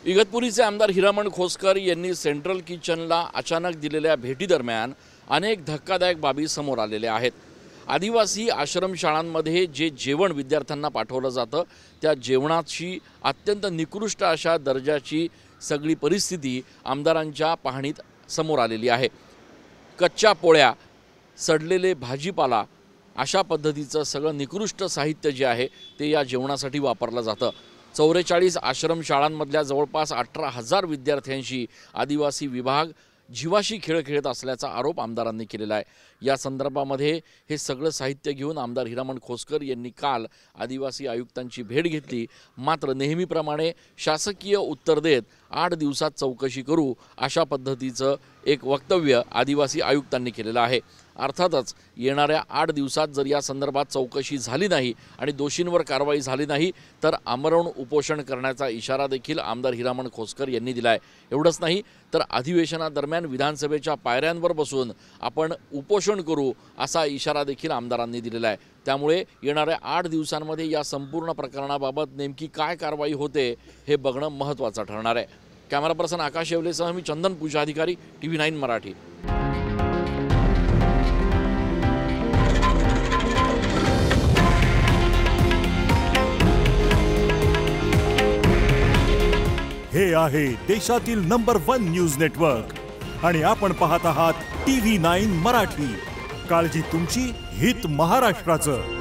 इगतपुरीचे आमदार हिरामण खोसकर यांनी सेंट्रल किचनला अचानक दिलेल्या भेटीदरम्यान अनेक धक्कादायक बाबी समोर आलेल्या आहेत। आदिवासी आश्रमशाळांमध्ये जे जेवण विद्यार्थ्यांना पाठवलं जातं त्या जेवणाची अत्यंत निकृष्ट अशा दर्जाची सगळी परिस्थिती आमदारांच्या पाहणीत समोर आलेली आहे। कच्च्या पोळ्या, सडलेले भाजीपाला अशा पद्धतीचं सगळं निकृष्ट साहित्य जे आहे ते या जेवणासाठी वापरलं जातं। 44 आश्रमशाळांमधल्या जवळपास 18,000 विद्यार्थ्यांशी आदिवासी विभाग जीवाशी खेळ खेळत असल्याचा आरोप आमदारांनी केलेला आहे। या संदर्भामध्ये हे सगळं साहित्य घेऊन आमदार हिरामण खोसकर यांनी काल आदिवासी आयुक्तांची भेट घेतली। मात्र नेहमीप्रमाणे शासकीय उत्तर देत 8 दिवसात चौकशी करू अशा पद्धतीचं एक वक्तव्य आदिवासी आयुक्तांनी केलेलं आहे। अर्थातच येणाऱ्या 8 दिवसात जर या संदर्भात चौकशी झाली नाही आणि दोषींवर कारवाई झाली नाही तर आमरण उपोषण करण्याचा इशारा देखील आमदार हिरामण खोसकर यांनी दिला आहे। एवढंच नाही तर अधिवेशनादरम्यान विधानसभेच्या पायऱ्यांवर बसून आपण उपोषण करू असा इशारा देखील आमदारांनी दिलेला आहे। त्यामुळे येणाऱ्या 8 दिवसांमध्ये या संपूर्ण प्रकरणाबाबत नेमकी काय कारवाई होते हे बघणं महत्त्वाचं ठरणार आहे। कॅमेरा पर्सन आकाश येवलेसह मी चंदन पूजा अधिकारी TV9 मराठी। हे आहे देशातील नंबर 1 न्यूज नेटवर्क आणि आपण पाहत आहात TV9 मराठी। काळजी तुमची, हित महाराष्ट्राचं।